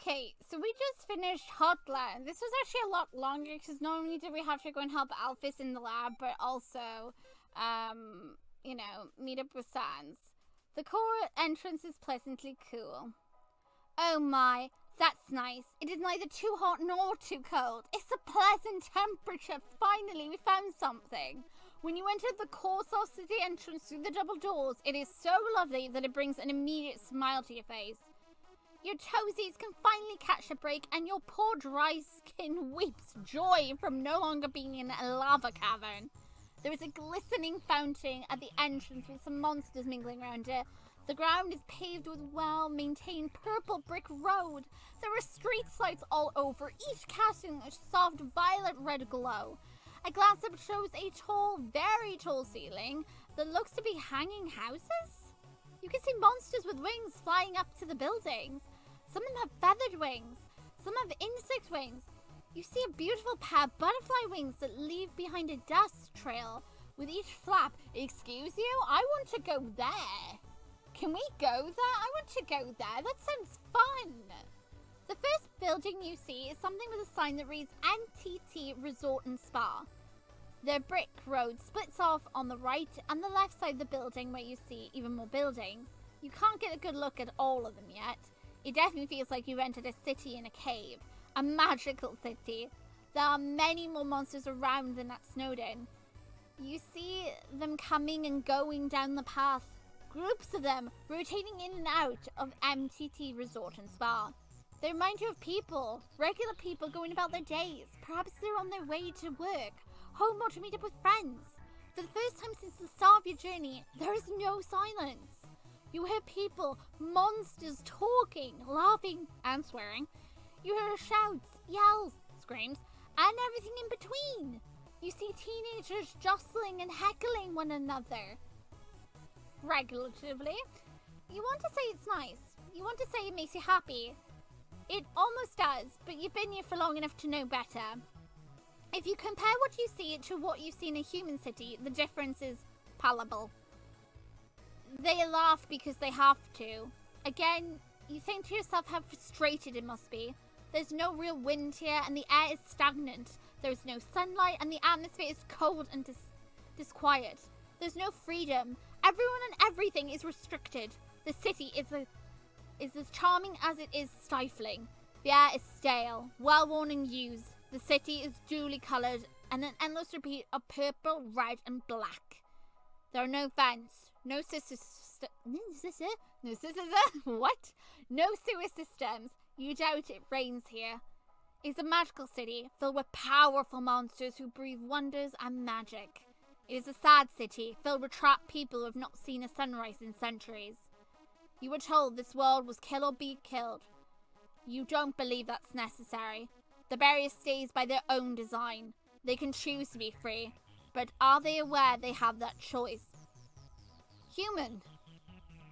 Okay, so we just finished Hotline. This was actually a lot longer because not only did we have to go and help Alphys in the lab, but also, meet up with Sans. The core entrance is pleasantly cool. Oh my, that's nice. It is neither too hot nor too cold. It's a pleasant temperature. Finally, we found something. When you enter the core city entrance through the double doors, it is so lovely that it brings an immediate smile to your face. Your toesies can finally catch a break, and your poor dry skin weeps joy from no longer being in a lava cavern. There is a glistening fountain at the entrance with some monsters mingling around it. The ground is paved with well-maintained purple brick road. There are street lights all over, each casting a soft violet-red glow. A glance up shows a tall, very tall ceiling that looks to be hanging houses. You can see monsters with wings flying up to the buildings. Some of them have feathered wings. Some have insect wings. You see a beautiful pair of butterfly wings that leave behind a dust trail with each flap. Excuse you? I want to go there. Can we go there? I want to go there. That sounds fun. The first building you see is something with a sign that reads NTT Resort and Spa. The brick road splits off on the right and the left side of the building where you see even more buildings. You can't get a good look at all of them yet. It definitely feels like you've entered a city in a cave. A magical city. There are many more monsters around than at Snowden. You see them coming and going down the path. Groups of them rotating in and out of MTT Resort and Spa. They remind you of people, regular people going about their days. Perhaps they're on their way to work, home, or to meet up with friends. For the first time since the start of your journey, there is no silence. You hear people, monsters talking, laughing, and swearing. You hear shouts, yells, screams, and everything in between. You see teenagers jostling and heckling one another. Regulatively. You want to say it's nice. You want to say it makes you happy. It almost does, but you've been here for long enough to know better. If you compare what you see to what you see in a human city, the difference is palpable. They laugh because they have to. Again, you think to yourself how frustrated it must be. There's no real wind here, and the air is stagnant. There's no sunlight, and the atmosphere is cold and disquiet. There's no freedom. Everyone and everything is restricted. The city is as charming as it is stifling. The air is stale, well-worn and used. The city is duly coloured, and an endless repeat of purple, red, and black. There are no vents, no what? No sewer systems. You doubt it rains here. It's a magical city filled with powerful monsters who breathe wonders and magic. It is a sad city filled with trapped people who have not seen a sunrise in centuries. You were told this world was kill or be killed. You don't believe that's necessary. The barrier stays by their own design. They can choose to be free, but are they aware they have that choice? Human.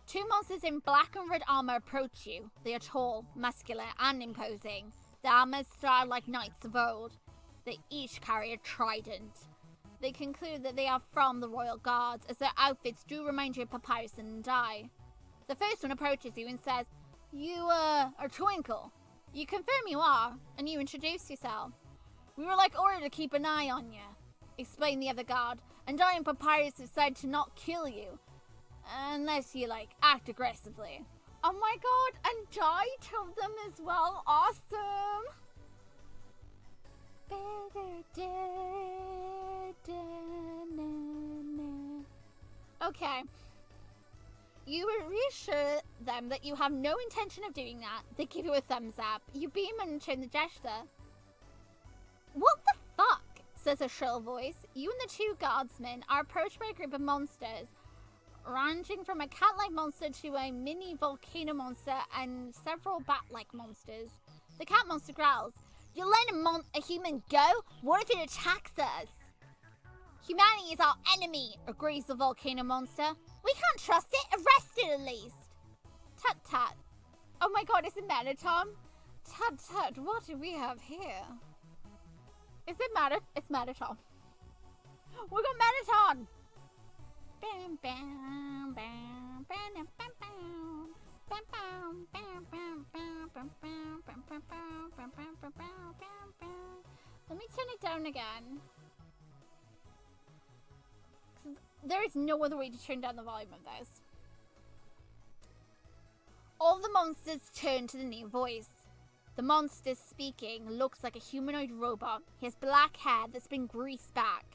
Two monsters in black and red armor approach you. They are tall, muscular, and imposing. Their armor is styled like knights of old. They each carry a trident. They conclude that they are from the Royal Guards, as their outfits do remind you of Papyrus and Dye. The first one approaches you and says, "You, are Twinkle." You confirm you are, and you introduce yourself. "We were ordered to keep an eye on you," explained the other guard, "and Dye and Papyrus have said to not kill you, unless you, act aggressively." Oh my god, and Dye told them as well. Awesome! Okay. You reassure them that you have no intention of doing that. They give you a thumbs up. You beam and turn the gesture. "What the fuck?" says a shrill voice. You and the two guardsmen are approached by a group of monsters, ranging from a cat-like monster to a mini volcano monster and several bat-like monsters. The cat monster growls, "You're letting a human go? What if it attacks us?" "Humanity is our enemy," agrees the volcano monster. "We can't trust it. Arrest it at least." Tut tut. Oh my god, is it Mettaton? Tut tut, what do we have here? Is it It's Mettaton. We got Mettaton! Bam bam bam bam bam bam bam bam bam bam bam bam bam it down again. There is no other way to turn down the volume of this. All the monsters turn to the new voice. The monster speaking looks like a humanoid robot. He has black hair that's been greased back,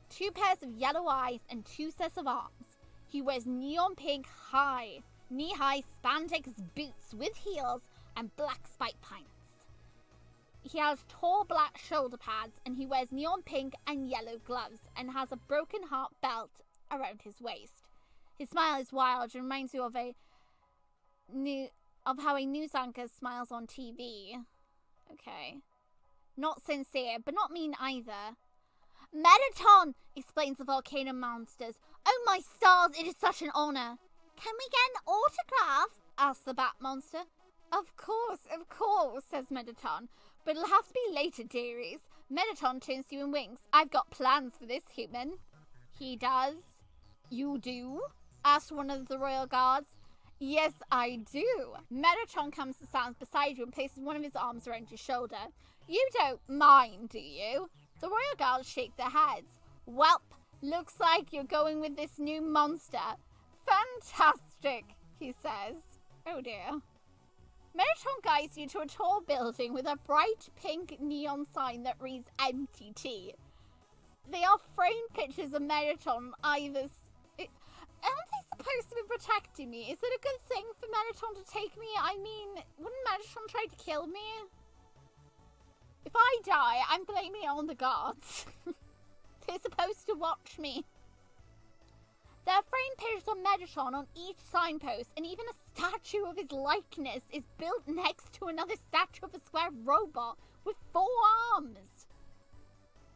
2 pairs of yellow eyes, and 2 sets of arms. He wears neon pink knee-high spandex boots with heels and black spike pants. He has tall black shoulder pads, and he wears neon pink and yellow gloves and has a broken heart belt around his waist. His smile is wild and reminds you of how a news anchor smiles on TV. Okay. Not sincere, but not mean either. Mettaton, explains the volcano monsters. Oh my stars, it is such an honor. Can we get an autograph? Asks the bat monster. Of course, says Mettaton. But it'll have to be later, dearies. Mettaton turns to you and winks. I've got plans for this human. He does. You do? Asked one of the royal guards. Yes, I do. Mettaton comes and stands beside you and places one of his arms around your shoulder. You don't mind, do you? The royal guards shake their heads. Welp, looks like you're going with this new monster. Fantastic, he says. Oh dear. Mettaton guides you to a tall building with a bright pink neon sign that reads MTT. They are framed pictures of Mettaton either... Aren't they supposed to be protecting me? Is it a good thing for Mettaton to take me? I mean, wouldn't Mettaton try to kill me? If I die, I'm blaming it on the guards. They're supposed to watch me. There are framed pictures of Mettaton on each signpost, and even a statue of his likeness is built next to another statue of a square robot with 4 arms.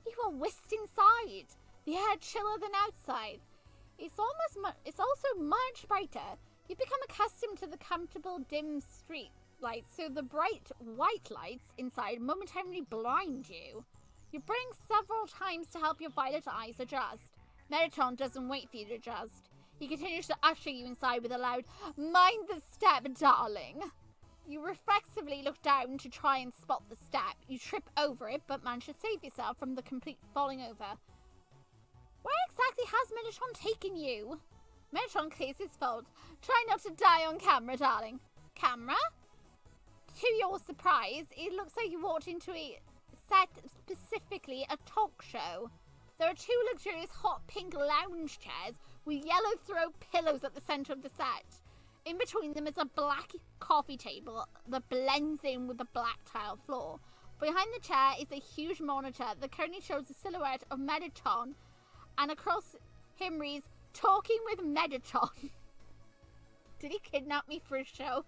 You are whisked inside. The air chiller than outside. It's also much brighter. You become accustomed to the comfortable dim street lights, so the bright white lights inside momentarily blind you. You blink several times to help your violet eyes adjust. Mettaton doesn't wait for you to adjust. He continues to usher you inside with a loud, "Mind the step, darling." You reflexively look down to try and spot the step. You trip over it, but manage to save yourself from the complete falling over. Where exactly has Mettaton taken you? Mettaton clears his throat. Try not to die on camera, darling. Camera? To your surprise, it looks like you walked into a set, specifically a talk show. There are 2 luxurious hot pink lounge chairs with yellow throw pillows at the center of the set. In between them is a black coffee table that blends in with the black tile floor. Behind the chair is a huge monitor that currently shows a silhouette of Mettaton, and across him reads, "Talking with Mettaton." Did he kidnap me for a show?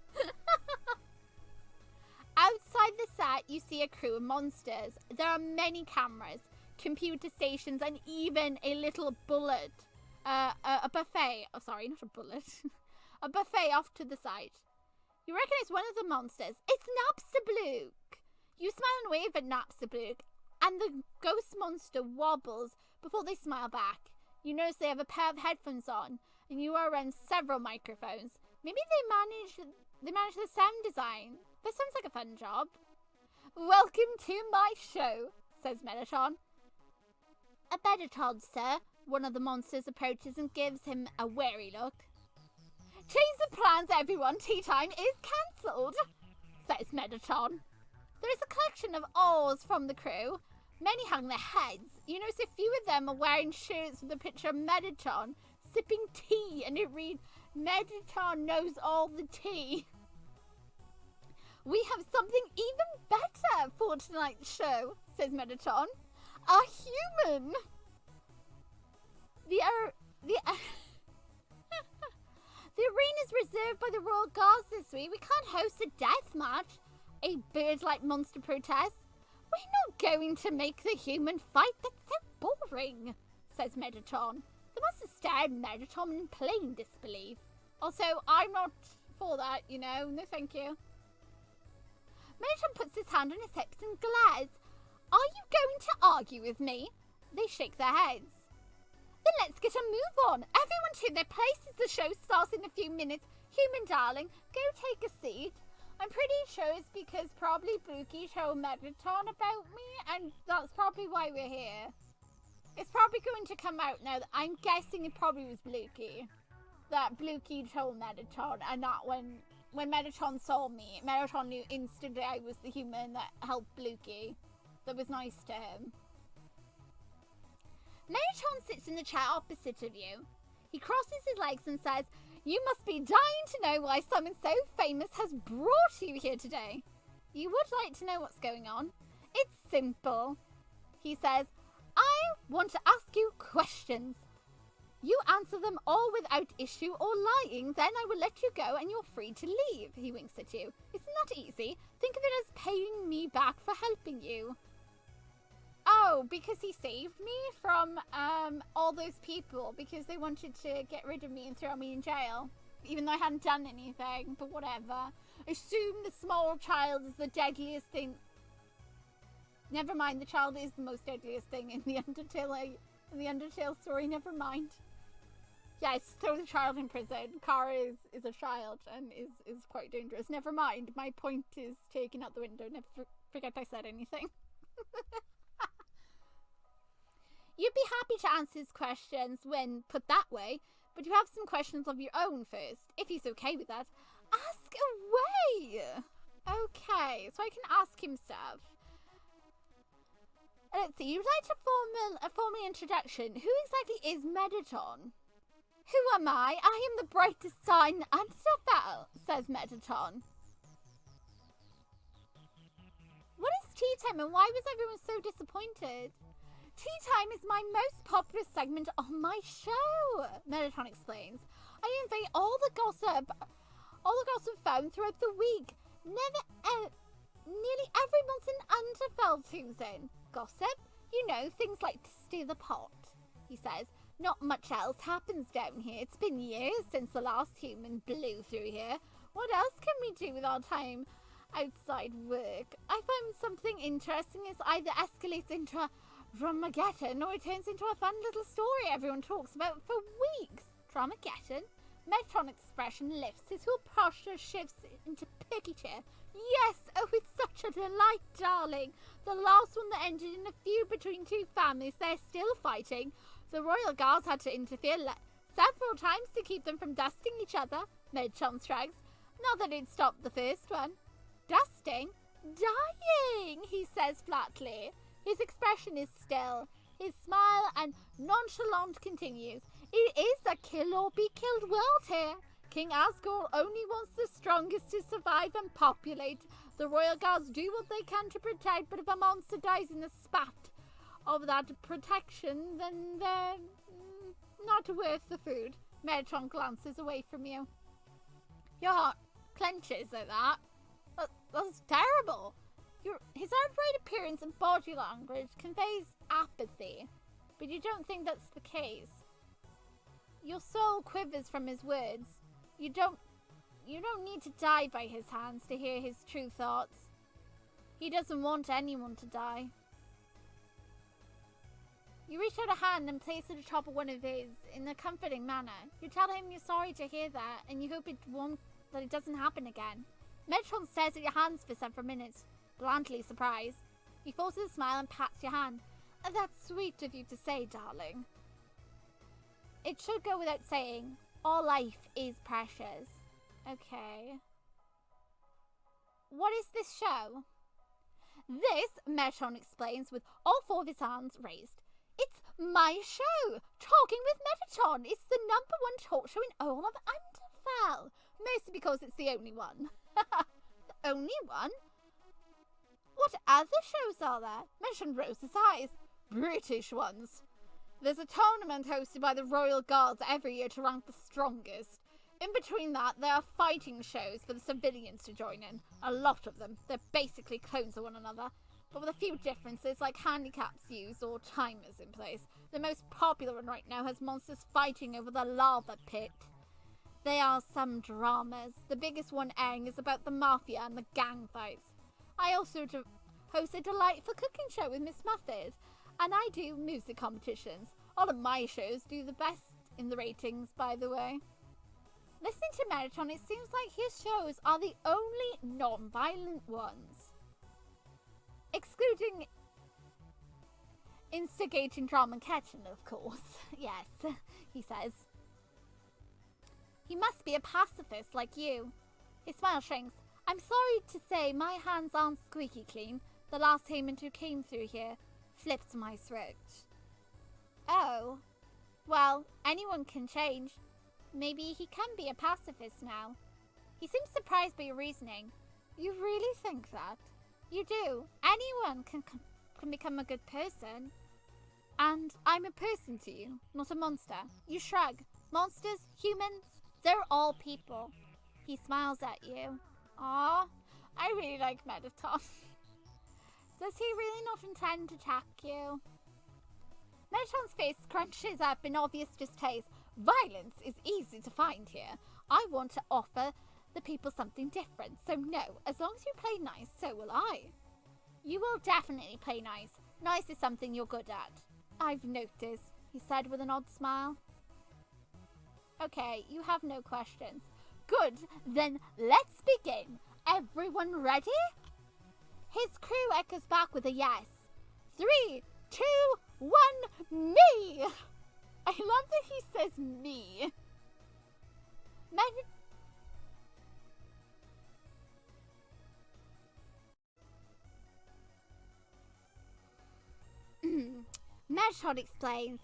Outside the set, you see a crew of monsters. There are many cameras, computer stations, and even a little bullet. A buffet. Oh, sorry, not a bullet. A buffet off to the side. You recognize one of the monsters. It's Napstablook. You smile and wave at Napstablook, and the ghost monster wobbles before they smile back. You notice they have a pair of headphones on, and you are around several microphones. Maybe they manage the sound design. That sounds like a fun job. Welcome to my show, says Mettaton. A Mettaton, sir. One of the monsters approaches and gives him a wary look. Change of plans, everyone. Tea time is cancelled, says Mettaton. There is a collection of awls from the crew. Many hung their heads. You notice a few of them are wearing shirts with a picture of Mettaton sipping tea, and it reads, "Mettaton knows all the tea." We have something even better for tonight's show, says Mettaton. A human. The arena is reserved by the Royal Guards this week. We can't host a death match. A bird-like monster protests. We're not going to make the human fight. That's so boring, says Mettaton. The monster stared at Mettaton in plain disbelief. Also, I'm not for that, you know. No, thank you. Mettaton puts his hand on his hips and glares. Are you going to argue with me? They shake their heads. Then let's get a move on. Everyone to their places. The show starts in a few minutes. Human darling, go take a seat. I'm pretty chose because probably Brookie told Mettaton about me, and that's probably why we're here. It's probably going to come out now. I'm guessing it probably was Blukey. That Blukey told Mettaton, and not when Mettaton saw me. Mettaton knew instantly I was the human that helped Blukey. That was nice to him. Mettaton sits in the chair opposite of you. He crosses his legs and says, "You must be dying to know why someone so famous has brought you here today. You would like to know what's going on? It's simple." He says, "I want to ask you questions. You answer them all without issue or lying, then I will let you go and you're free to leave." He winks at you. "Isn't that easy? Think of it as paying me back for helping you." Oh, because he saved me from all those people because they wanted to get rid of me and throw me in jail. Even though I hadn't done anything, but whatever. Assume the small child is the deadliest thing. Never mind, the child is the most deadliest thing in the Undertale story, never mind. Yes, throw the child in prison. Kara is a child and is quite dangerous. Never mind, my point is taken out the window. Never forget I said anything. You'd be happy to answer his questions when put that way, but you have some questions of your own first, if he's okay with that. Ask away! Okay, so I can ask him stuff. Let's see, you'd like a formal introduction. Who exactly is Mettaton? Who am I? I am the brightest star in Underfell, says Mettaton. What is tea time and why was everyone so disappointed? Tea time is my most popular segment on my show, Mettaton explains. I invade all the gossip found throughout the week. Nearly everyone's in Underfell tunes in. Gossip? You know, things like to steer the pot, he says. Not much else happens down here. It's been years since the last human blew through here. What else can we do with our time outside work? I find something interesting is either escalates into a Dramageddon or it turns into a fun little story everyone talks about for weeks. Dramageddon? Mettaton's expression lifts, his whole posture shifts into perky cheer. Yes, oh, it's such a delight, darling. The last one that ended in a feud between two families, they're still fighting. The royal guards had to interfere several times to keep them from dusting each other. Mettaton shrugs. Not that it stopped the first one. Dusting? Dying, he says flatly. His expression is still. His smile and nonchalant continues. It is a kill or be killed world here. King Asgore only wants the strongest to survive and populate. The royal guards do what they can to protect, but if a monster dies in the spat of that protection, then they're not worth the food. Mettaton glances away from you. Your heart clenches at that. That's terrible. His outright appearance and body language conveys apathy, but you don't think that's the case. Your soul quivers from his words. You don't need to die by his hands to hear his true thoughts. He doesn't want anyone to die. You reach out a hand and place it atop of one of his in a comforting manner. You tell him you're sorry to hear that and you hope that it doesn't happen again. Mettaton stares at your hands for several minutes, blandly surprised. He forces a smile and pats your hand. That's sweet of you to say, darling. It should go without saying, all life is precious. Okay. What is this show? This, Mettaton explains with all four of his hands raised. It's my show, Talking with Mettaton. It's the #1 talk show in all of Underfell. Mostly because it's the only one. The only one? What other shows are there? Mettaton rolls his eyes. British ones. There's a tournament hosted by the Royal Guards every year to rank the strongest. In between that, there are fighting shows for the civilians to join in. A lot of them. They're basically clones of one another, but with a few differences like handicaps used or timers in place. The most popular one right now has monsters fighting over the lava pit. There are some dramas. The biggest one airing is about the mafia and the gang fights. I also host a delightful cooking show with Miss Muffet, and I do music competitions. All of my shows do the best in the ratings, by the way. Listening to Mettaton, it seems like his shows are the only non-violent ones. Excluding instigating drama and catching, of course. Yes, he says. He must be a pacifist like you. His smile shrinks. I'm sorry to say my hands aren't squeaky clean. The last human who came through here flipped my throat. Oh. Well, anyone can change. Maybe he can be a pacifist now. He seems surprised by your reasoning. You really think that? You do. Anyone can become a good person. And I'm a person to you, not a monster. You shrug. Monsters, humans, they're all people. He smiles at you. Aw, I really like Mettaton. Does he really not intend to attack you? Mettaton's face crunches up in obvious distaste. Violence is easy to find here. I want to offer the people something different, so no, as long as you play nice, so will I. You will definitely play nice. Nice is something you're good at. I've noticed, he said with an odd smile. Okay, you have no questions. Good, then let's begin. Everyone ready? His crew echoes back with a yes. 3, 2, 1, me! I love that he says me. Mettaton explains.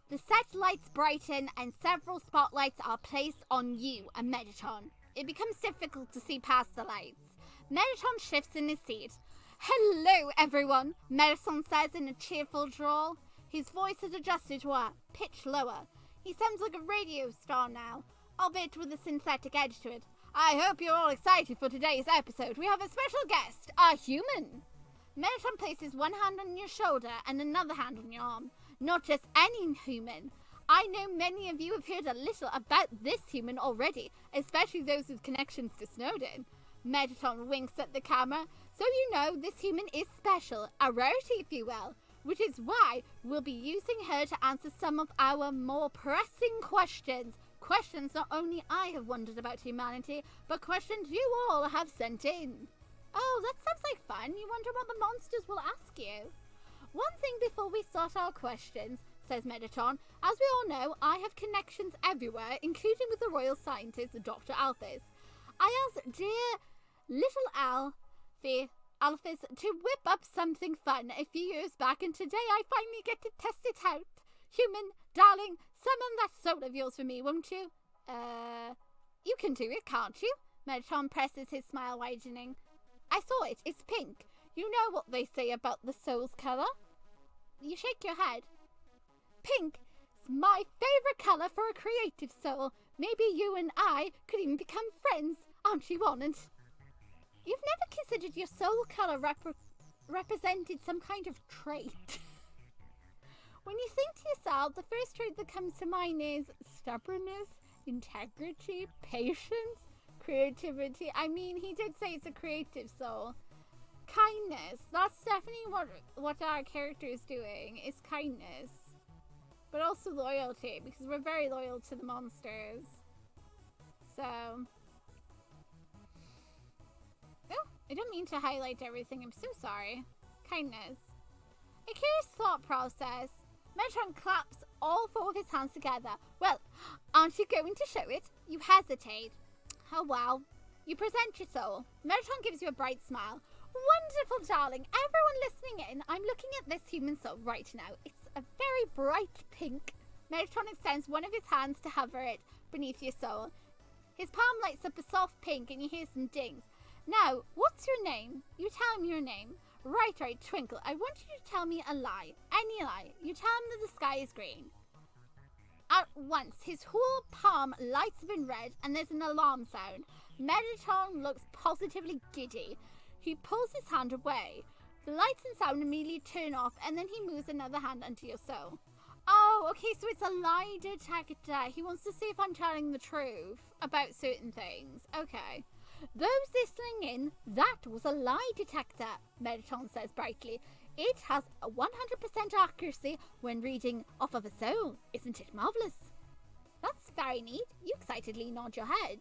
The set lights brighten and several spotlights are placed on you and Mettaton. It becomes difficult to see past the lights. Mettaton shifts in his seat. Hello, everyone, Mettaton says in a cheerful drawl. His voice has adjusted to a pitch lower. He sounds like a radio star now, albeit with a synthetic edge to it. I hope you're all excited for today's episode. We have a special guest, a human. Mettaton places one hand on your shoulder and another hand on your arm. Not just any human. I know many of you have heard a little about this human already, especially those with connections to Snowden. Mettaton winks at the camera. So you know this human is special, a rarity if you will, which is why we'll be using her to answer some of our more pressing questions. Questions not only I have wondered about humanity, but questions you all have sent in. Oh, that sounds like fun. You wonder what the monsters will ask you. One thing before we start our questions, says Mettaton. As we all know, I have connections everywhere, including with the royal scientist, Dr. Alphys. I asked dear little Alphys to whip up something fun a few years back, and today I finally get to test it out. Human, darling, summon that soul of yours for me, won't you? You can do it, can't you? Mettaton presses his smile widening. I saw it. It's pink. You know what they say about the soul's colour? You shake your head. Pink is my favourite colour for a creative soul. Maybe you and I could even become friends, aren't you, Honoured? You've never considered your soul colour represented some kind of trait. When you think to yourself, the first trait that comes to mind is stubbornness, integrity, patience, creativity. I mean, he did say it's a creative soul. Kindness. That's definitely what our character is doing, is kindness. But also loyalty, because we're very loyal to the monsters. So... Oh, I don't mean to highlight everything. I'm so sorry. Kindness. A curious thought process. Mettaton claps all four of his hands together. Well, aren't you going to show it? You hesitate. Oh, wow. You present your soul. Mettaton gives you a bright smile. Wonderful, darling. Everyone listening in, I'm looking at this human soul right now. It's a very bright pink. Mettaton extends one of his hands to hover it beneath your soul. His palm lights up a soft pink and you hear some dings. Now, what's your name? You tell him your name. Right, Twinkle. I want you to tell me a lie. Any lie. You tell him that the sky is green. At once, his whole palm lights up in red and there's an alarm sound. Mettaton looks positively giddy. He pulls his hand away. The lights and sound immediately turn off and then he moves another hand onto your soul. Oh, okay, so it's a lie detector. He wants to see if I'm telling the truth about certain things. Okay. Those listening in, that was a lie detector, Mettaton says brightly. It has a 100% accuracy when reading off of a soul. Isn't it marvellous? That's very neat. You excitedly nod your head.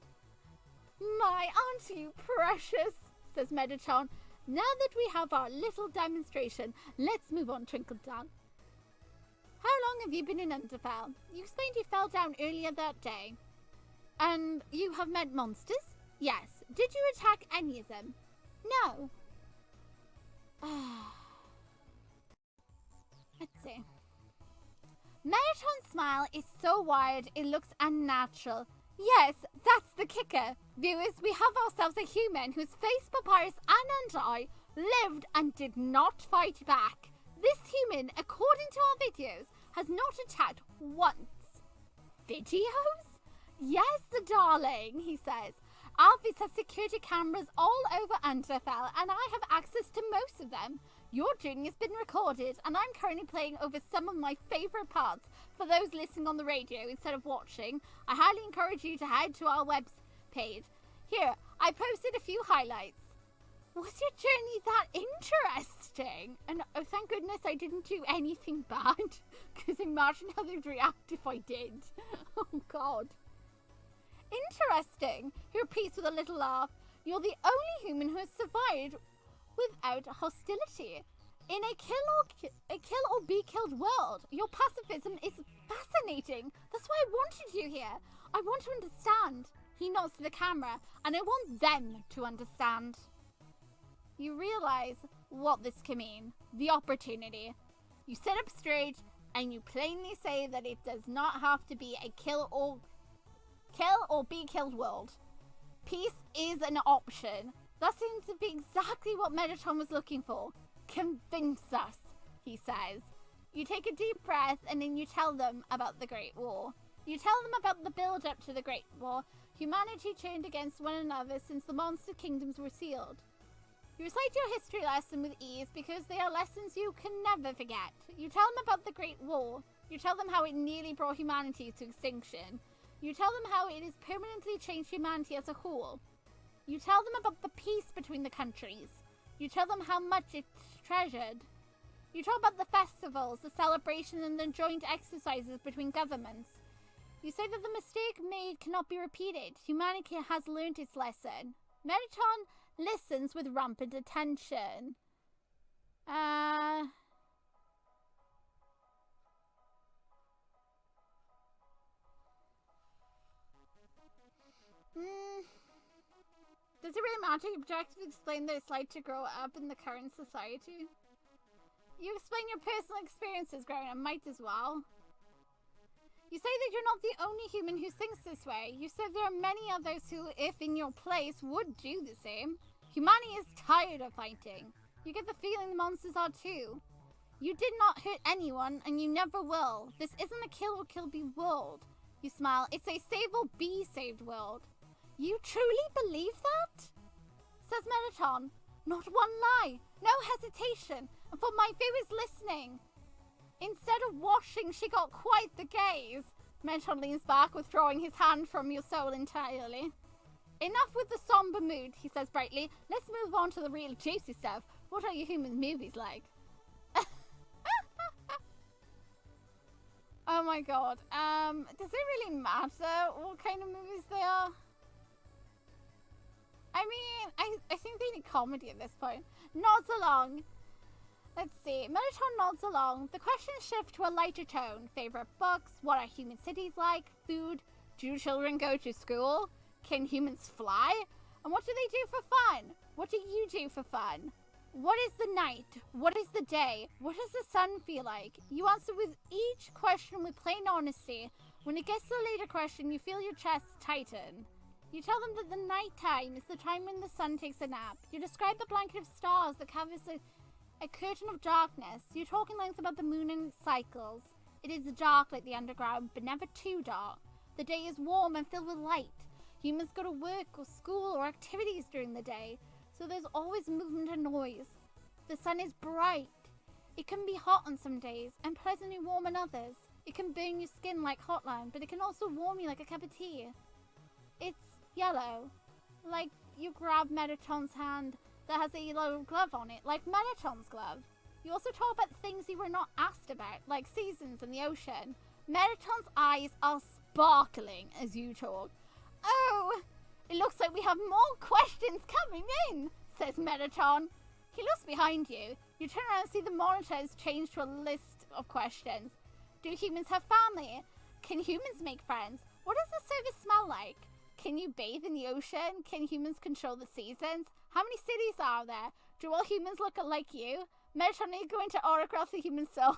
My, aren't you precious, says Mettaton. Now that we have our little demonstration, let's move on, Twinkledog. How long have you been in Underfell? You explained you fell down earlier that day. And you have met monsters? Yes. Did you attack any of them? No. Let's see. Mettaton's smile is so wide it looks unnatural. Yes, that's the kicker. Viewers, we have ourselves a human whose face, papyrus and eye lived and did not fight back. This human, according to our videos, has not attacked once. Videos? Yes, darling, he says. Alphys has security cameras all over Underfell and I have access to most of them. Your journey has been recorded and I'm currently playing over some of my favourite parts for those listening on the radio instead of watching. I highly encourage you to head to our web page. Here, I posted a few highlights. Was your journey that interesting? And oh, thank goodness I didn't do anything bad. Because imagine how they'd react if I did. Oh, God. Interesting, he repeats with a little laugh. You're the only human who has survived without hostility. In a kill or be killed world, your pacifism is fascinating. That's why I wanted you here. I want to understand. He nods to the camera, and I want them to understand. You realize what this can mean. The opportunity. You sit up straight, and you plainly say that it does not have to be a kill or be killed world. Peace is an option. That seems to be exactly what Mettaton was looking for. Convince us, he says. You take a deep breath and then you tell them about the Great War. You tell them about the build-up to the Great War. Humanity turned against one another since the monster kingdoms were sealed. You recite your history lesson with ease because they are lessons you can never forget. You tell them about the Great War. You tell them how it nearly brought humanity to extinction. You tell them how it has permanently changed humanity as a whole. You tell them about the peace between the countries. You tell them how much it's treasured. You talk about the festivals, the celebrations, and the joint exercises between governments. You say that the mistake made cannot be repeated. Humanity has learned its lesson. Mettaton listens with rampant attention. Does it really matter? You objectively explain that it's like to grow up in the current society. You explain your personal experiences growing up, might as well. You say that you're not the only human who thinks this way. You said there are many others who, if in your place, would do the same. Humanity is tired of fighting. You get the feeling the monsters are too. You did not hurt anyone, and you never will. This isn't a kill or kill be world. You smile. It's a save or be saved world. You truly believe that? Says Mettaton. Not one lie. No hesitation. And for my viewers listening, instead of washing, she got quite the gaze. Mettaton leans back, withdrawing his hand from your soul entirely. Enough with the somber mood, he says brightly. Let's move on to the real juicy stuff. What are your human movies like? Oh my god. Does it really matter what kind of movies they are? I mean, I think they need comedy at this point. Nods along. Let's see. Mettaton nods along. The questions shift to a lighter tone. Favorite books? What are human cities like? Food? Do children go to school? Can humans fly? And what do they do for fun? What do you do for fun? What is the night? What is the day? What does the sun feel like? You answer with each question with plain honesty. When it gets to the later question, you feel your chest tighten. You tell them that the night time is the time when the sun takes a nap. You describe the blanket of stars that covers a curtain of darkness. You talk in length about the moon and its cycles. It is dark like the underground, but never too dark. The day is warm and filled with light. Humans go to work or school or activities during the day, so there's always movement and noise. The sun is bright. It can be hot on some days and pleasantly warm on others. It can burn your skin like hotline, but it can also warm you like a cup of tea. It's yellow, like you grab Mettaton's hand that has a yellow glove on it, like Mettaton's glove. You also talk about things you were not asked about, like seasons and the ocean. Mettaton's eyes are sparkling as you talk. Oh, it looks like we have more questions coming in, says Mettaton. He looks behind you. You turn around and see the monitor has changed to a list of questions. Do humans have family? Can humans make friends? What does the service smell like? Can you bathe in the ocean? Can humans control the seasons? How many cities are there? Do all humans look like you? Mettaton, are you going to autograph the human soul?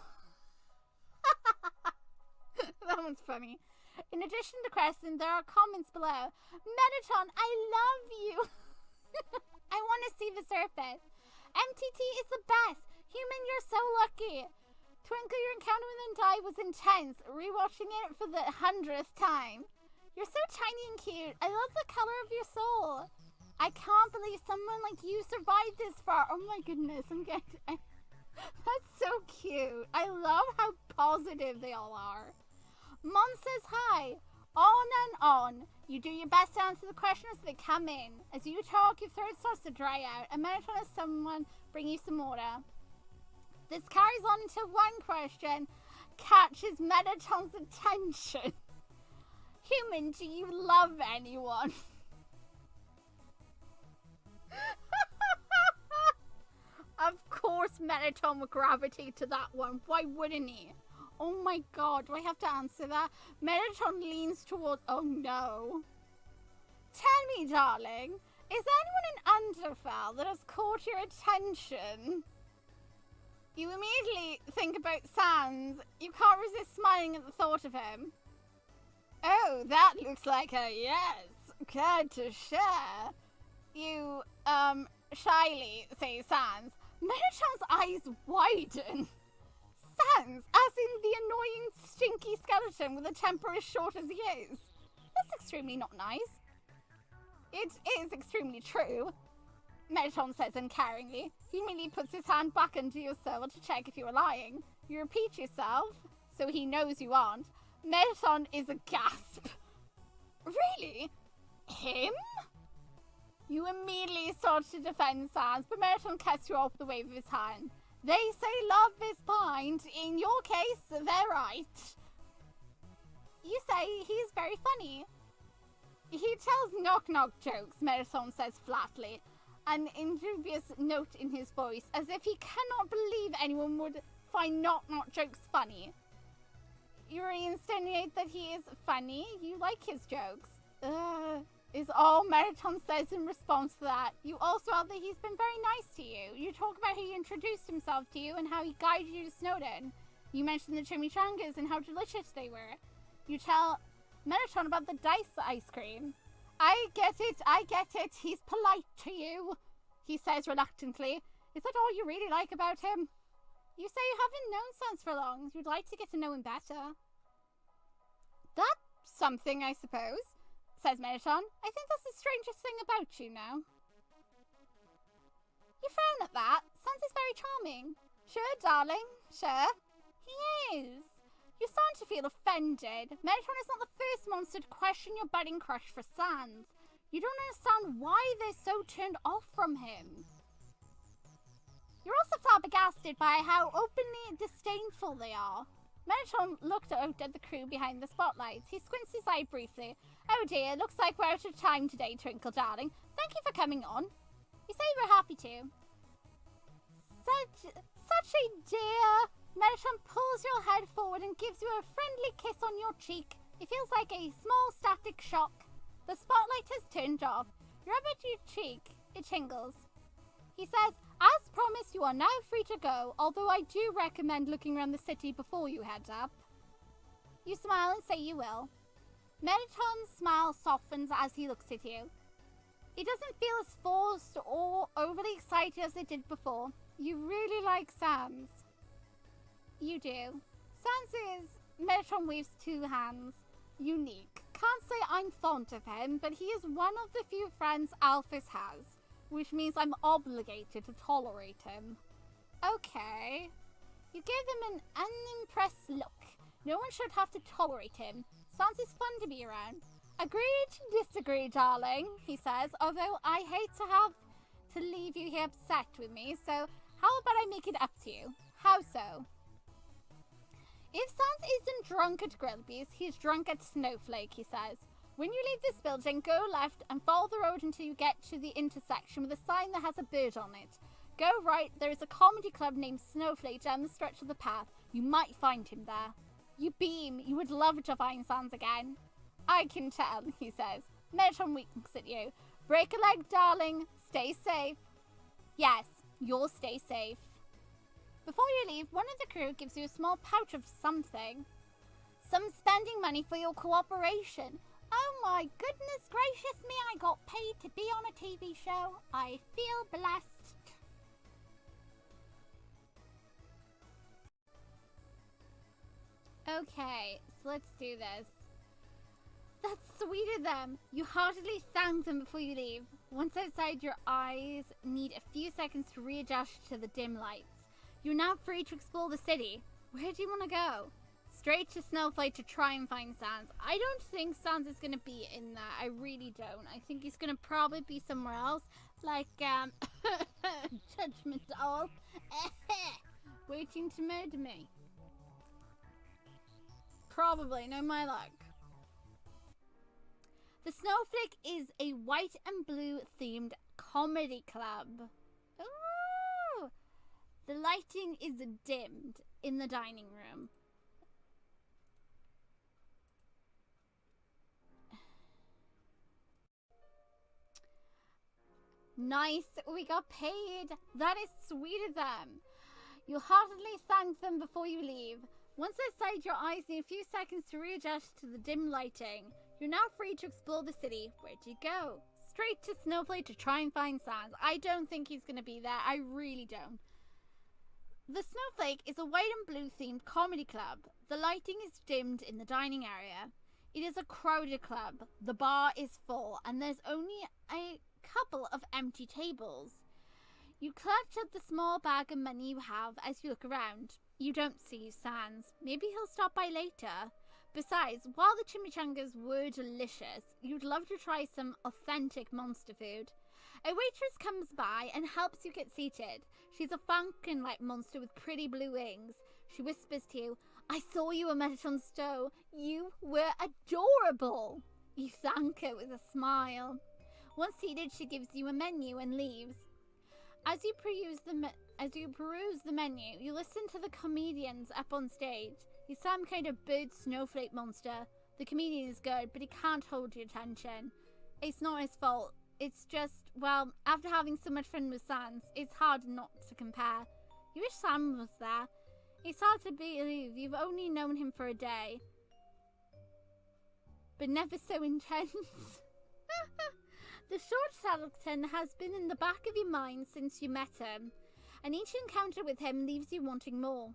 That one's funny. In addition to questions, there are comments below. Mettaton, I love you. I want to see the surface. MTT is the best. Human, you're so lucky. Twinkle, your encounter with Undyne was intense. Rewatching it for the 100th time. You're so tiny and cute. I love the color of your soul. I can't believe someone like you survived this far. Oh my goodness, that's so cute. I love how positive they all are. Mom says hi. On and on. You do your best to answer the questions as they come in. As you talk, your throat starts to dry out, and Mettaton has someone bring you some water. This carries on until one question catches Mettaton's attention. Human, do you love anyone? Of course Mettaton would gravitate to that one. Why wouldn't he? Oh my god, do I have to answer that? Mettaton leans towards... Oh no. Tell me, darling, is anyone in Underfell that has caught your attention? You immediately think about Sans. You can't resist smiling at the thought of him. Oh, that looks like a yes. Glad to share. You, shyly say Sans. Mettaton's eyes widen. Sans, as in the annoying, stinky skeleton with a temper as short as he is. That's extremely not nice. It is extremely true, Mettaton says uncaringly. He immediately puts his hand back under your soul to check if you are lying. You repeat yourself, so he knows you aren't. Mettaton is aghast. Really? Him? You immediately start to defend Sans, but Mettaton cuts you off with a wave of his hand. They say love is blind. In your case, they're right. You say he's very funny. He tells knock-knock jokes, Mettaton says flatly, an indubious note in his voice, as if he cannot believe anyone would find knock-knock jokes funny. You insinuate that he is funny. You like his jokes. Is all Mettaton says in response to that. You also add that he's been very nice to you. You talk about how he introduced himself to you and how he guided you to Snowden. You mention the chimichangas and how delicious they were. You tell Mettaton about the dice ice cream. I get it. He's polite to you, he says reluctantly. Is that all you really like about him? You say you haven't known Sans for long. You'd like to get to know him better. That's something, I suppose, says Mettaton. I think that's the strangest thing about you now. You frown at that. Sans is very charming. Sure, darling, sure. He is. You're starting to feel offended. Mettaton is not the first monster to question your budding crush for Sans. You don't understand why they're so turned off from him. You're also flabbergasted by how openly disdainful they are. Mettaton looked out at the crew behind the spotlights. He squints his eye briefly. Oh dear, looks like we're out of time today, Twinkle darling. Thank you for coming on. You say you were happy to. Such a dear. Mettaton pulls your head forward and gives you a friendly kiss on your cheek. It feels like a small static shock. The spotlight has turned off. You rub at your cheek. It tingles. He says, as promised, you are now free to go, although I do recommend looking around the city before you head up. You smile and say you will. Mettaton's smile softens as he looks at you. He doesn't feel as forced or overly excited as it did before. You really like Sans. You do. Sans is, Mettaton waves two hands, unique. Can't say I'm fond of him, but he is one of the few friends Alphys has, which means I'm obligated to tolerate him. Okay. You give him an unimpressed look. No one should have to tolerate him. Sans is fun to be around. Agree to disagree, darling, he says, although I hate to have to leave you here upset with me, so how about I make it up to you? How so? If Sans isn't drunk at Grillby's, he's drunk at Snowflake, he says. When you leave this building, go left and follow the road until you get to the intersection with a sign that has a bird on it. Go right, there is a comedy club named Snowflake down the stretch of the path. You might find him there. You beam. You would love to find Sans again. I can tell, he says. Mettaton winks at you. Break a leg, darling. Stay safe. Yes, you'll stay safe. Before you leave, one of the crew gives you a small pouch of something. Some spending money for your cooperation. Oh my goodness gracious me, I got paid to be on a TV show. I feel blessed. Okay, so let's do this. That's sweet of them. You heartily thank them before you leave. Once outside, your eyes need a few seconds to readjust to the dim lights. You're now free to explore the city. Where do you want to go? Straight to Snowflake to try and find Sans. I don't think Sans is going to be in there. I really don't. I think he's going to probably be somewhere else. Like, Judgment Doll. Waiting to murder me. Probably, no my luck. The Snowflake is a white and blue themed comedy club. Ooh! The lighting is dimmed in the dining room. Nice, we got paid. That is sweet of them. You'll heartily thank them before you leave. Once outside, your eyes need a few seconds to readjust to the dim lighting. You're now free to explore the city. Where'd you go? Straight to Snowflake to try and find Sans. I don't think he's going to be there. I really don't. The Snowflake is a white and blue themed comedy club. The lighting is dimmed in the dining area. It is a crowded club. The bar is full and there's only a couple of empty tables. You clutch at the small bag of money you have as you look around. You don't see Sans. Maybe he'll stop by later. Besides, while the chimichangas were delicious, you'd love to try some authentic monster food. A waitress comes by and helps you get seated. She's a falcon-like monster with pretty blue wings. She whispers to you, I saw you at Mettaton Stowe. You were adorable. You thank her with a smile. Once seated, she gives you a menu and leaves. As you peruse the menu, you listen to the comedians up on stage. He's some kind of bird snowflake monster. The comedian is good, but he can't hold your attention. It's not his fault. It's just, well, after having so much fun with Sans, it's hard not to compare. You wish Sam was there. It's hard to believe you've only known him for a day. But never so intense. The short skeleton has been in the back of your mind since you met him, and each encounter with him leaves you wanting more.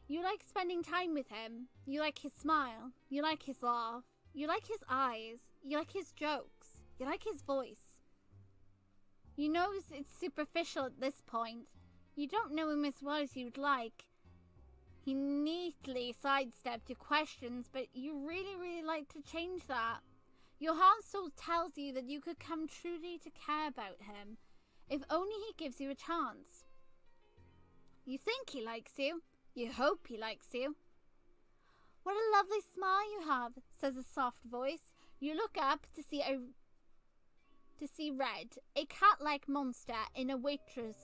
You like spending time with him. You like his smile. You like his laugh. You like his eyes. You like his jokes. You like his voice. You know it's superficial at this point. You don't know him as well as you'd like. He neatly sidestepped your questions, but you really, really like to change that. Your heart soul tells you that you could come truly to care about him, if only he gives you a chance. You think he likes you. You hope he likes you. What a lovely smile you have, says a soft voice. You look up to see Red, a cat-like monster in a waiter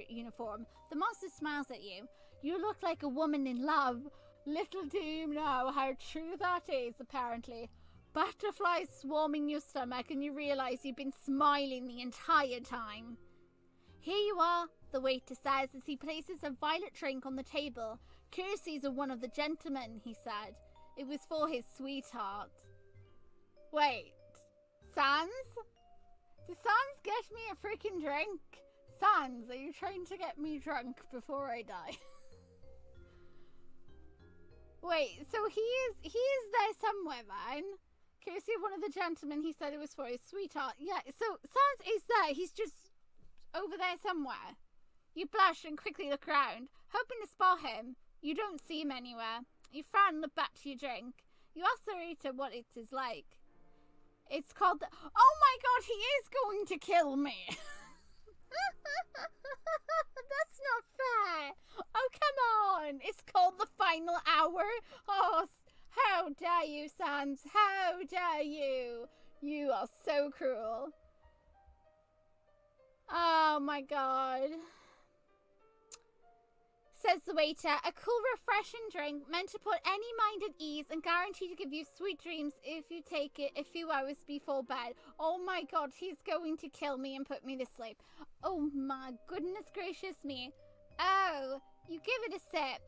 uniform. The monster smiles at you. You look like a woman in love. Little do you know how true that is, apparently. Butterflies swarming your stomach and you realize you've been smiling the entire time. Here you are, the waiter says as he places a violet drink on the table. Courtesies of one of the gentlemen, he said. It was for his sweetheart. Wait, Sans? Did Sans get me a freaking drink? Sans, are you trying to get me drunk before I die? Wait, so he is there somewhere then? Courtesy of one of the gentlemen, he said it was for his sweetheart. Yeah, so Sans is there. He's just over there somewhere. You blush and quickly look around, hoping to spot him. You don't see him anywhere. You frown and look back to your drink. You ask the waiter what it is like. It's called the... Oh my god, he is going to kill me! That's not fair! Oh, come on! It's called the final Sans, how dare you? You are so cruel. Oh my god. Says the waiter, a cool, refreshing drink meant to put any mind at ease and guaranteed to give you sweet dreams if you take it a few hours before bed. Oh my god, he's going to kill me and put me to sleep. Oh my goodness gracious me. Oh, you give it a sip.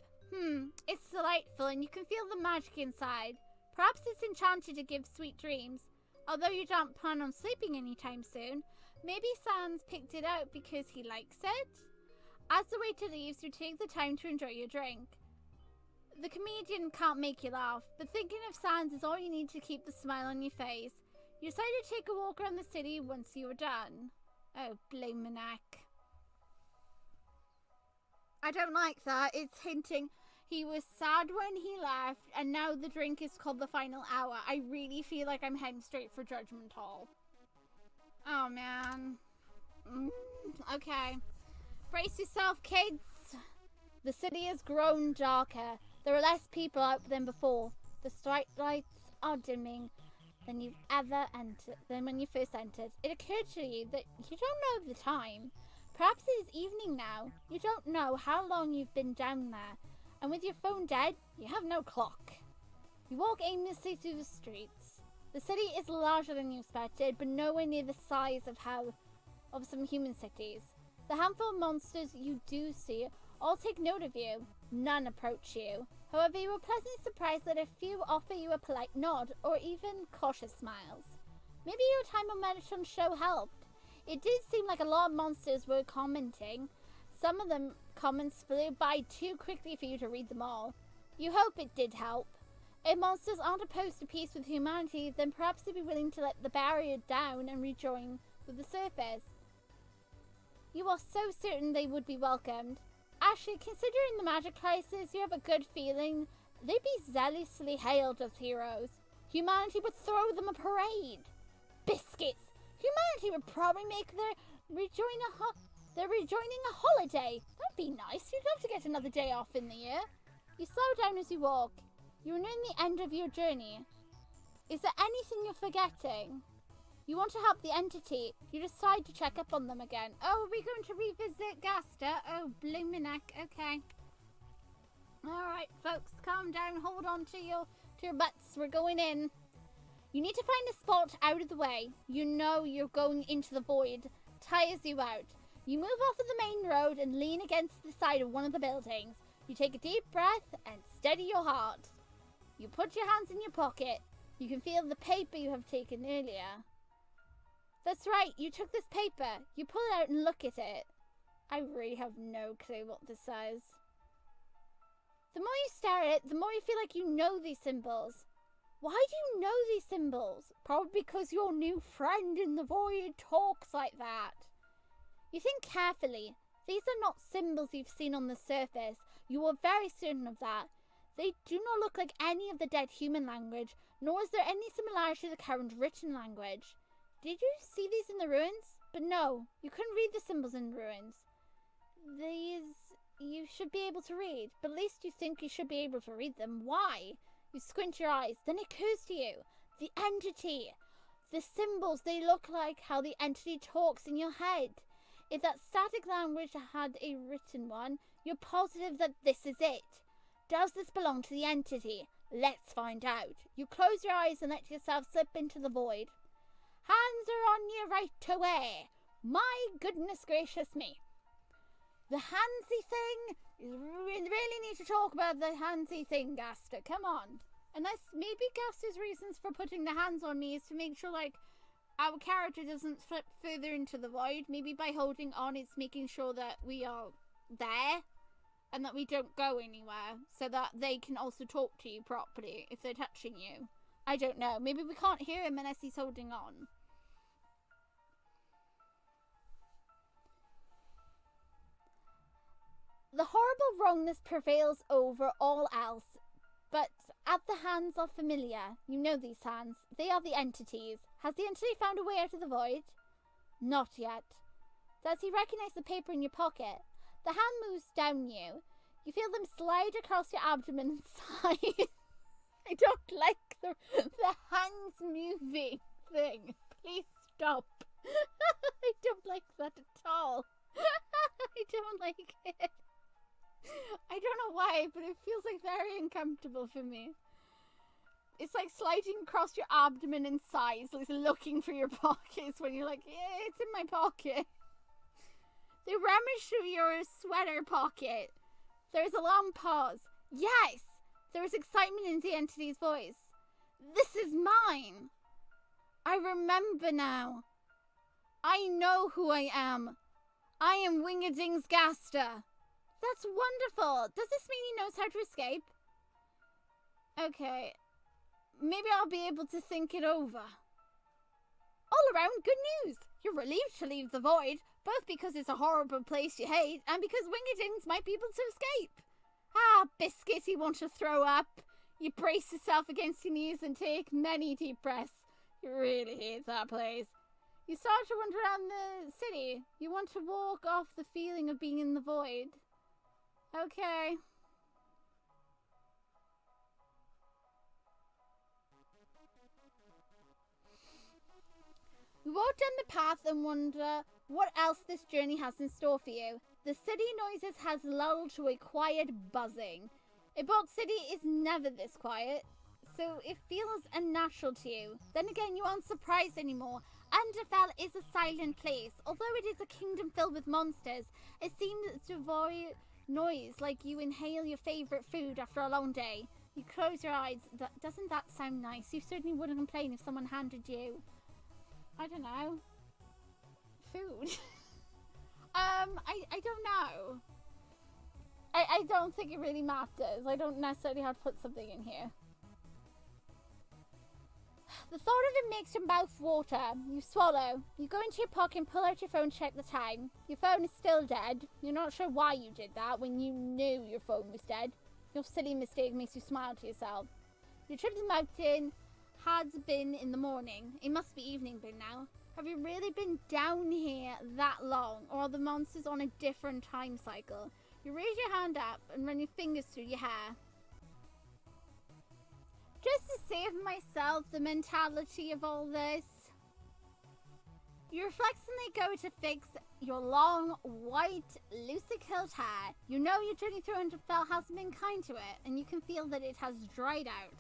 It's delightful and you can feel the magic inside. Perhaps it's enchanted to give sweet dreams. Although you don't plan on sleeping anytime soon, maybe Sans picked it out because he likes it? As the waiter leaves, you take the time to enjoy your drink. The comedian can't make you laugh, but thinking of Sans is all you need to keep the smile on your face. You decide to take a walk around the city once you are done. Oh, bloomin' heck. I don't like that. It's hinting he was sad when he left, and now the drink is called the final hour. I really feel like I'm heading straight for Judgment Hall. Oh, man. Okay. Brace yourself, kids. The city has grown darker. There are less people out than before. The street lights are dimming than when you first entered. It occurred to you that you don't know the time. Perhaps it is evening now. You don't know how long you've been down there. And with your phone dead, you have no clock. You walk aimlessly through the streets. The city is larger than you expected, but nowhere near the size of some human cities. The handful of monsters you do see all take note of you. None approach you. However, you are pleasantly surprised that a few offer you a polite nod or even cautious smiles. Maybe your time on Mettaton show helped. It did seem like a lot of monsters were commenting. Some of them comments flew by too quickly for you to read them all. You hope it did help. If monsters aren't opposed to peace with humanity, then perhaps they'd be willing to let the barrier down and rejoin with the surface. You are so certain they would be welcomed. Actually, considering the magic crisis, you have a good feeling they'd be zealously hailed as heroes. Humanity would throw them a parade. Biscuits! Humanity would probably make they're rejoining a holiday. That'd be nice. You'd love to get another day off in the year. You slow down as you walk. You're nearing the end of your journey. Is there anything you're forgetting? You want to help the entity. You decide to check up on them again. Oh, are we going to revisit Gaster? Oh, bloomin' heck. Okay. Alright, folks, calm down. Hold on to your butts. We're going in. You need to find a spot out of the way. You know you're going into the void. Tires you out. You move off of the main road and lean against the side of one of the buildings. You take a deep breath and steady your heart. You put your hands in your pocket. You can feel the paper you have taken earlier. That's right, you took this paper. You pull it out and look at it. I really have no clue what this says. The more you stare at it, the more you feel like you know these symbols. Why do you know these symbols? Probably because your new friend in the void talks like that. You think carefully. These are not symbols you've seen on the surface. You are very certain of that. They do not look like any of the dead human language, nor is there any similarity to the current written language. Did you see these in the ruins? But no, you couldn't read the symbols in the ruins. These you should be able to read, but at least you think you should be able to read them. Why? You squint your eyes, then it occurs to you. The entity. The symbols, they look like how the entity talks in your head. If that static language had a written one, you're positive that this is it. Does this belong to the entity? Let's find out. You close your eyes and let yourself slip into the void. Hands are on you right away. My goodness gracious me. The handsy thing? You really need to talk about the handsy thing, Gaster. Come on. Unless maybe Gaster's reasons for putting the hands on me is to make sure, like, our character doesn't slip further into the void. Maybe by holding on, it's making sure that we are there and that we don't go anywhere so that they can also talk to you properly if they're touching you. I don't know. Maybe we can't hear him unless he's holding on. The horrible wrongness prevails over all else, but at the hands are familiar. You know these hands. They are the entities. Has the entity found a way out of the void? Not yet. Does he recognize the paper in your pocket? The hand moves down you. You feel them slide across your abdomen and sigh. I don't like the hands moving thing. Please stop. I don't like that at all. I don't like it. I don't know why, but it feels like very uncomfortable for me. It's like sliding across your abdomen and sides, like looking for your pockets when you're like, yeah, it's in my pocket. They rummage through your sweater pocket. There's a long pause. Yes! There is excitement in the entity's voice. This is mine! I remember now. I know who I am. I am Wingerding's Gaster. That's wonderful. Does this mean he knows how to escape? Okay. Maybe I'll be able to think it over. All around good news. You're relieved to leave the void, both because it's a horrible place you hate and because Wingerdings might be able to escape. Ah, biscuit, you want to throw up. You brace yourself against your knees and take many deep breaths. You really hate that place. You start to wander around the city. You want to walk off the feeling of being in the void. Okay. You walk down the path and wonder what else this journey has in store for you. The city noises has lulled to a quiet buzzing. Ebott City is never this quiet, so it feels unnatural to you. Then again, you aren't surprised anymore. Underfell is a silent place. Although it is a kingdom filled with monsters, it seems to avoid noise like you inhale your favourite food after a long day. You close your eyes. Doesn't that sound nice? You certainly wouldn't complain if someone handed you, I don't know, food. I don't know. I don't think it really matters. I don't necessarily have to put something in here. The thought of it makes your mouth water. You swallow. You go into your pocket and pull out your phone to check the time. Your phone is still dead. You're not sure why you did that when you knew your phone was dead. Your silly mistake makes you smile to yourself. Your trip to the mountain has been in the morning. It must be evening by now. Have you really been down here that long, or are the monsters on a different time cycle? You raise your hand up and run your fingers through your hair. Just to save myself the mentality of all this, you reflexively go to fix your long, white, loosely curled hair. You know your journey through Underfell hasn't been kind to it, and you can feel that it has dried out.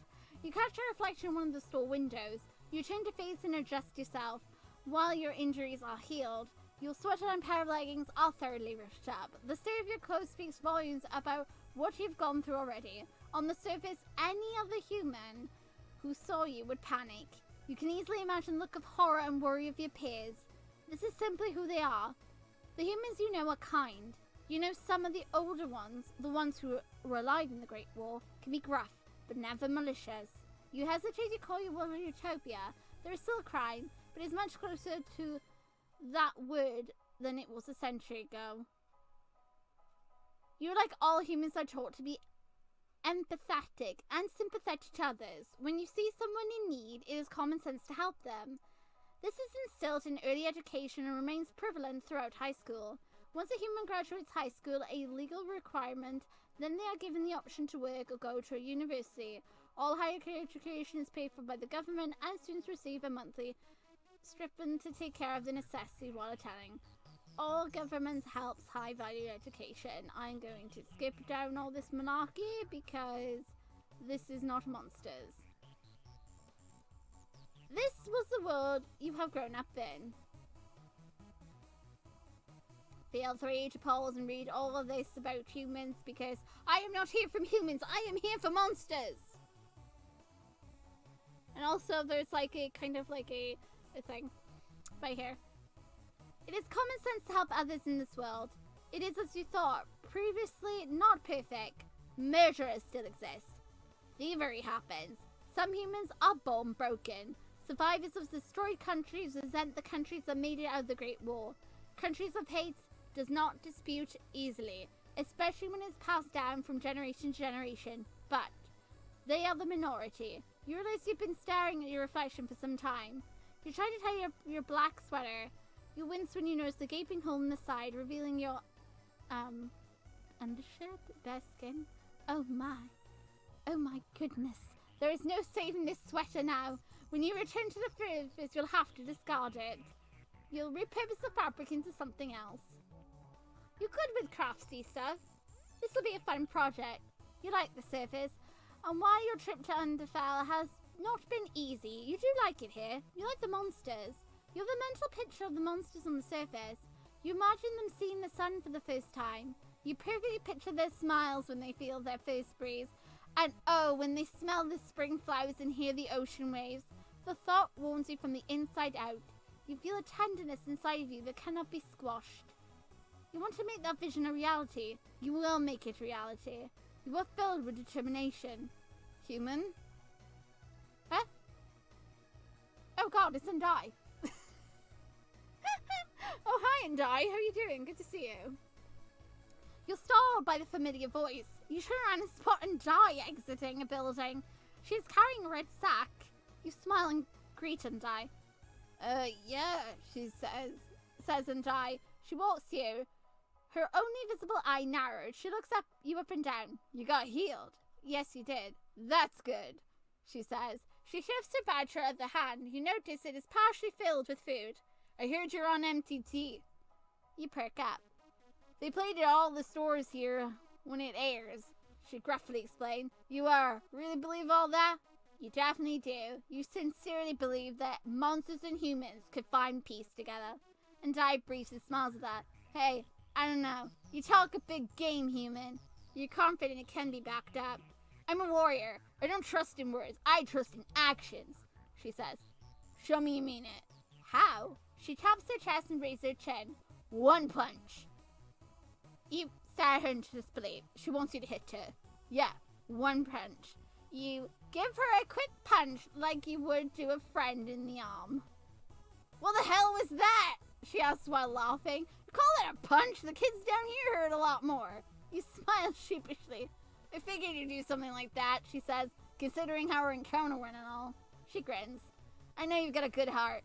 You catch a reflection in one of the store windows. You turn to face and adjust yourself. While your injuries are healed, your sweater and pair of leggings are thoroughly ripped up. The state of your clothes speaks volumes about what you've gone through already. On the surface, any other human who saw you would panic. You can easily imagine the look of horror and worry of your peers. This is simply who they are. The humans you know are kind. You know some of the older ones, the ones who were alive in the Great War, can be gruff, but never malicious. You hesitate to call your world a utopia. There is still a crime, but it's much closer to that word than it was a century ago. You're like all humans are taught to be empathetic and sympathetic to others. When you see someone in need, it is common sense to help them. This is instilled in early education and remains prevalent throughout high school. Once a human graduates high school, a legal requirement, then they are given the option to work or go to a university. All higher education is paid for by the government, and students receive a monthly stipend to take care of the necessity while attending. All government helps high-value education. I'm going to skip down all this monarchy because this is not monsters. This was the world you have grown up in. Feel free to pause and read all of this about humans because I am not here for humans, I am here for monsters. And also there's like a kind of like a thing right here. It is common sense to help others in this world. It is as you thought, previously not perfect. Murderers still exist. Thievery happens. Some humans are born broken. Survivors of destroyed countries resent the countries that made it out of the Great War. Countries of hate does not dispute easily, especially when it's passed down from generation to generation. But they are the minority. You realize you've been staring at your reflection for some time. You try to tie your black sweater. You wince when you notice the gaping hole in the side, revealing your undershirt, bare skin. Oh my goodness. There is no saving this sweater now. When you return to the surface, you'll have to discard it. You'll repurpose the fabric into something else. You're good with craftsy stuff. This will be a fun project. You like the surface, and while your trip to Underfell has not been easy, you do like it here. You like the monsters. You have a mental picture of the monsters on the surface. You imagine them seeing the sun for the first time. You perfectly picture their smiles when they feel their first breeze. And oh, when they smell the spring flowers and hear the ocean waves. The thought warms you from the inside out. You feel a tenderness inside of you that cannot be squashed. You want to make that vision a reality. You will make it reality. You are filled with determination. Human? Huh? Oh god, it's Undai. Oh, hi Undai. How are you doing? Good to see you. You're startled by the familiar voice. You turn around and spot Undai exiting a building. She is carrying a red sack. You smile and greet Undai. Yeah, she says Undai. She walks to you. Her only visible eye narrowed. She looks up you up and down. You got healed. Yes, you did. That's good, she says. She shifts her badge at the hand. You notice it is partially filled with food. I heard you're on MTT. You perk up. They played at all the stores here when it airs, she gruffly explained. You really believe all that? You definitely do. You sincerely believe that monsters and humans could find peace together. And I briefly smiles at that. Hey, I don't know. You talk a big game, human. You're confident it can be backed up. I'm a warrior. I don't trust in words. I trust in actions, she says. Show me you mean it. How? She taps her chest and raises her chin. One punch. You stare at her into disbelief. She wants you to hit her. Yeah, one punch. You give her a quick punch like you would to a friend in the arm. What the hell was that? She asks while laughing. You call that a punch? The kids down here heard a lot more. You smile sheepishly. I figured you'd do something like that, she says, considering how her encounter went and all. She grins. I know you've got a good heart.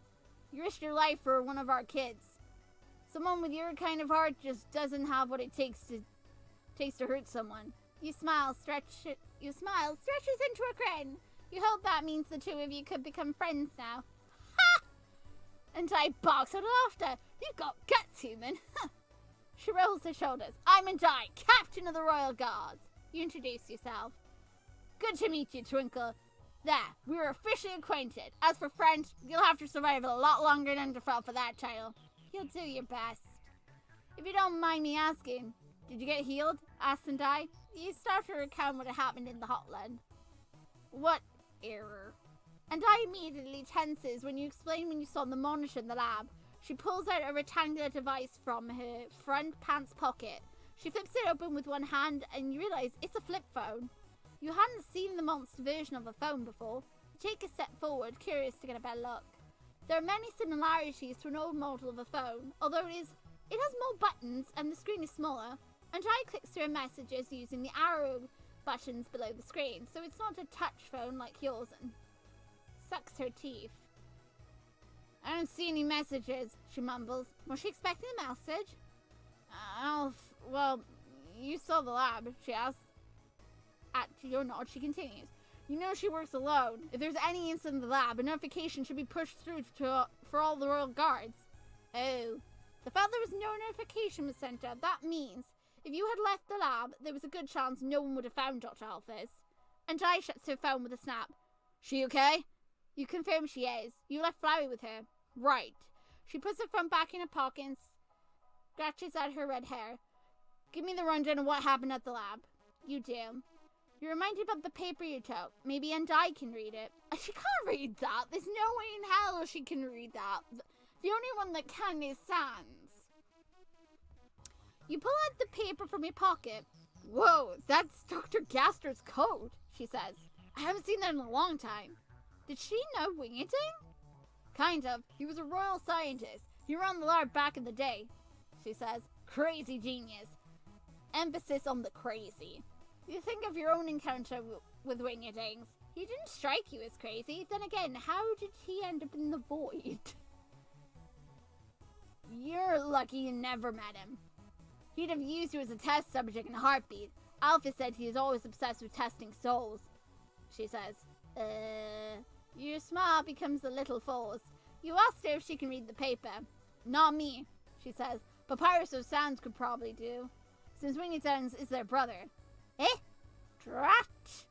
You risked your life for one of our kids. Someone with your kind of heart just doesn't have what it takes to hurt someone. You smile, stretches into a grin. You hope that means the two of you could become friends now. Ha! And I barks out of laughter. You've got guts, human. She rolls her shoulders. I'm Undai, Captain of the Royal Guards. You introduce yourself. Good to meet you, Twinkle. There, we're officially acquainted. As for friends, you'll have to survive a lot longer than Underfell for that title. You'll do your best. If you don't mind me asking, did you get healed? Asked Undai. You start to recount what happened in the hotland. What error? Undai immediately tenses when you explain when you saw the monitor in the lab. She pulls out a rectangular device from her front pants pocket. She flips it open with one hand and you realize it's a flip phone. You hadn't seen the monster version of a phone before. You take a step forward, curious to get a better look. There are many similarities to an old model of a phone, although it has more buttons and the screen is smaller. Undai clicks through her messages using the arrow buttons below the screen, so it's not a touch phone like yours, and sucks her teeth. I don't see any messages, she mumbles. Was she expecting a message? Well, you saw the lab, she asks. At your nod, she continues. You know she works alone. If there's any incident in the lab, a notification should be pushed through for all the royal guards. Oh. The fact there was no notification was sent out, that means if you had left the lab, there was a good chance no one would have found Dr. Alphys. And Jai shuts her phone with a snap. She okay? You confirm she is. You left Flowey with her. Right. She puts her phone back in her pocket and scratches at her red hair. Give me the rundown of what happened at the lab. You do. You're reminded about the paper you took. Maybe Undai can read it. She can't read that. There's no way in hell she can read that. The only one that can is Sans. You pull out the paper from your pocket. Whoa, that's Dr. Gaster's coat, she says. I haven't seen that in a long time. Did she know winging? Kind of. He was a royal scientist. He ran the lab back in the day, she says. Crazy genius. Emphasis on the crazy. You think of your own encounter with Wingedings. He didn't strike you as crazy. Then again, how did he end up in the void? You're lucky you never met him. He'd have used you as a test subject in a heartbeat. Alpha said he is always obsessed with testing souls, she says. Your smile becomes a little forced. You asked her if she can read the paper. Not me, she says. Papyrus of Sands could probably do, since Wingy is their brother. Eh? Drat!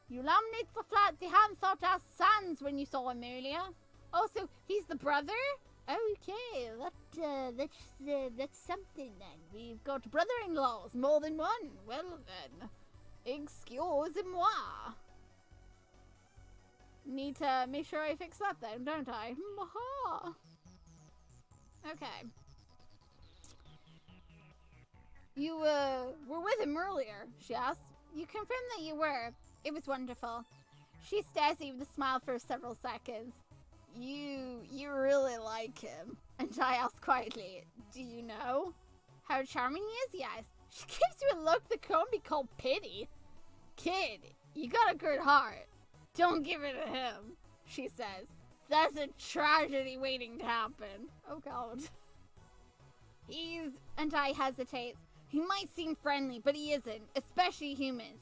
You laminate the flat the hand thought as Sands when you saw him earlier. Oh, so he's the brother? Okay, that's something then. We've got brother-in-laws, more than one. Well then, excusez-moi. Need to make sure I fix that then, don't I? Okay. You, were with him earlier, she asked. You confirmed that you were. It was wonderful. She stares at you with a smile for several seconds. You really like him. And I ask quietly, do you know how charming he is? Yes. She gives you a look that can't be called pity. Kid, you got a good heart. Don't give it to him, she says. That's a tragedy waiting to happen. Oh God. And I hesitate. He might seem friendly, but he isn't, especially humans.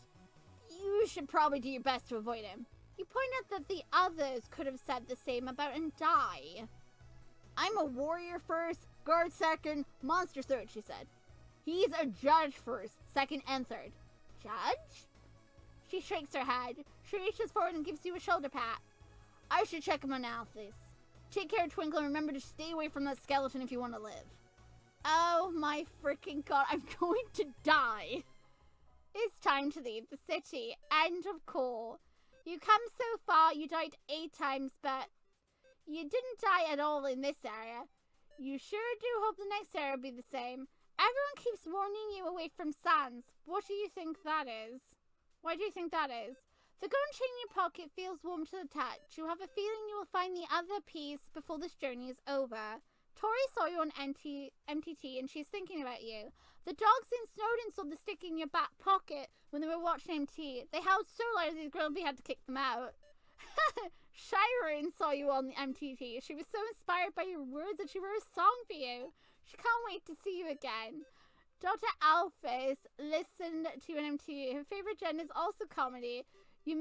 You should probably do your best to avoid him. You point out that the others could have said the same about Ndai. I'm a warrior first, guard second, monster third, she said. He's a judge first, second, and third. Judge? She shakes her head. She reaches forward and gives you a shoulder pat. I should check him analysis. Take care, Twinkle, and remember to stay away from that skeleton if you want to live. Oh my freaking God, I'm going to die. It's time to leave the city. End of call. You come so far, you died 8 times, but you didn't die at all in this area. You sure do hope the next area will be the same. Everyone keeps warning you away from Sans. What do you think that is? Why do you think that is? The gold chain in your pocket feels warm to the touch. You have a feeling you will find the other piece before this journey is over. Tori saw you on MTT and she's thinking about you. The dogs in Snowdon saw the stick in your back pocket when they were watching MT. They howled so loud these girls we had to kick them out. Shiren saw you on the MTT. She was so inspired by your words that she wrote a song for you. She can't wait to see you again. Dr. Alphys listened to an MTT. Her favorite genre is also comedy. She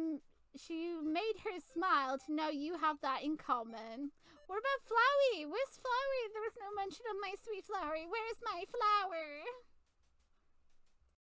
made her smile to know you have that in common. What about Flowey? Where's Flowey? There was no mention of my sweet Flowey. Where's my flower?